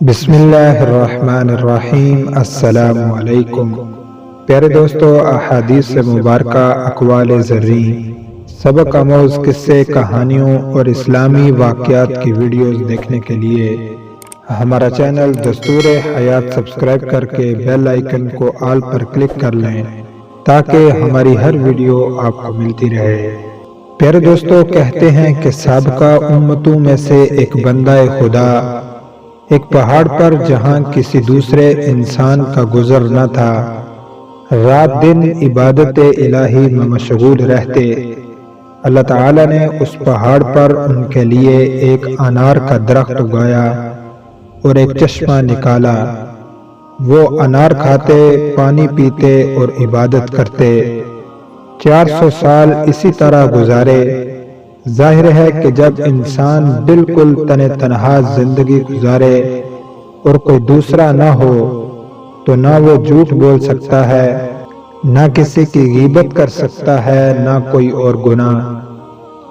بسم اللہ الرحمن الرحیم۔ السلام علیکم پیارے دوستو، احادیث مبارکہ، اقوال زرعی، سبق آموز قصے، کہانیوں اور اسلامی واقعات کی ویڈیوز دیکھنے کے لیے ہمارا چینل دستور حیات سبسکرائب کر کے بیل آئیکن کو آل پر کلک کر لیں تاکہ ہماری ہر ویڈیو آپ کو ملتی رہے۔ پیارے دوستو، کہتے ہیں کہ سابقہ امتوں میں سے ایک بندہ خدا ایک پہاڑ پر جہاں کسی دوسرے انسان کا گزر نہ تھا، رات دن عبادت الہی میں مشغول رہتے۔ اللہ تعالی نے اس پہاڑ پر ان کے لیے ایک انار کا درخت اگایا اور ایک چشمہ نکالا۔ وہ انار کھاتے، پانی پیتے اور عبادت کرتے۔ 400 سال اسی طرح گزارے۔ ظاہر ہے کہ جب انسان بالکل تنہا زندگی گزارے اور کوئی دوسرا نہ ہو تو نہ وہ جھوٹ بول سکتا ہے، نہ کسی کی غیبت کر سکتا ہے، نہ کوئی اور گناہ۔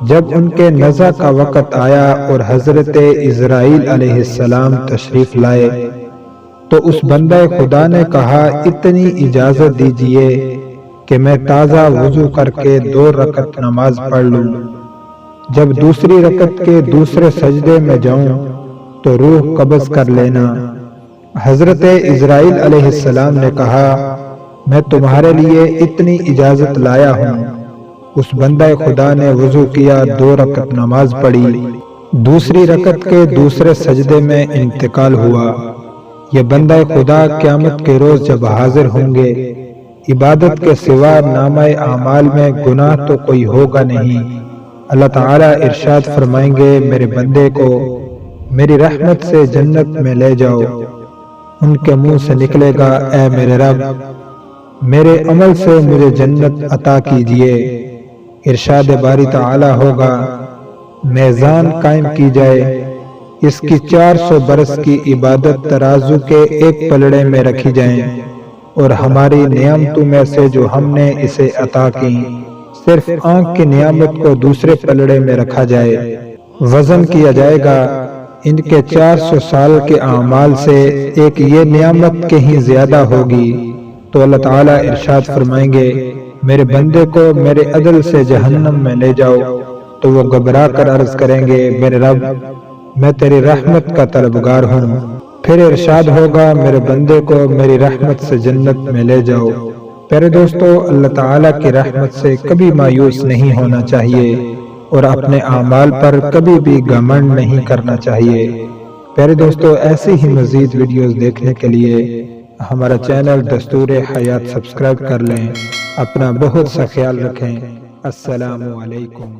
جب ان کے نزع کا وقت آیا اور حضرت اسرائیل علیہ السلام تشریف لائے تو اس بندہ خدا نے کہا، اتنی اجازت دیجئے کہ میں تازہ وضو کر کے 2 رکعت نماز پڑھ لوں۔ جب دوسری رکعت کے دوسرے سجدے میں جاؤں تو روح قبض کر لینا۔ حضرت اسرائیل علیہ السلام نے کہا، میں تمہارے لیے اتنی اجازت لایا ہوں۔ اس بندہ خدا نے وضو کیا، 2 رکعت نماز پڑھی، دوسری رکعت کے دوسرے سجدے میں انتقال ہوا۔ یہ بندہ خدا قیامت کے روز جب حاضر ہوں گے، عبادت کے سوا نامہ اعمال میں گناہ تو کوئی ہوگا نہیں۔ اللہ تعالیٰ ارشاد فرمائیں گے، میرے بندے کو میری رحمت سے جنت میں لے جاؤ۔ ان کے منہ سے نکلے گا، اے میرے رب، میرے عمل سے مجھے جنت عطا کیجئے۔ ارشاد باری تعالیٰ ہوگا، میزان قائم کی جائے، اس کی 400 برس کی عبادت ترازو کے ایک پلڑے میں رکھی جائیں، اور ہماری نعمتوں میں سے جو ہم نے اسے عطا کی، صرف آنکھ کی نعمت کو دوسرے پلڑے میں رکھا جائے۔ وزن کیا جائے گا، ان کے 400 سال کے اعمال سے ایک یہ نعمت کہیں زیادہ ہوگی تو اللہ تعالیٰ ارشاد فرمائیں گے، میرے بندے کو میرے عدل سے جہنم میں لے جاؤ۔ تو وہ گھبرا کر عرض کریں گے، میرے رب، میں تیری رحمت کا طلبگار ہوں۔ پھر ارشاد ہوگا، میرے بندے کو میری رحمت سے جنت میں لے جاؤ۔ پیارے دوستو، اللہ تعالیٰ کی رحمت سے کبھی مایوس نہیں ہونا چاہیے اور اپنے اعمال پر کبھی بھی گھمنڈ نہیں کرنا چاہیے۔ پیارے دوستو، ایسی ہی مزید ویڈیوز دیکھنے کے لیے ہمارا چینل دستور حیات سبسکرائب کر لیں۔ اپنا بہت سا خیال رکھیں۔ السلام علیکم۔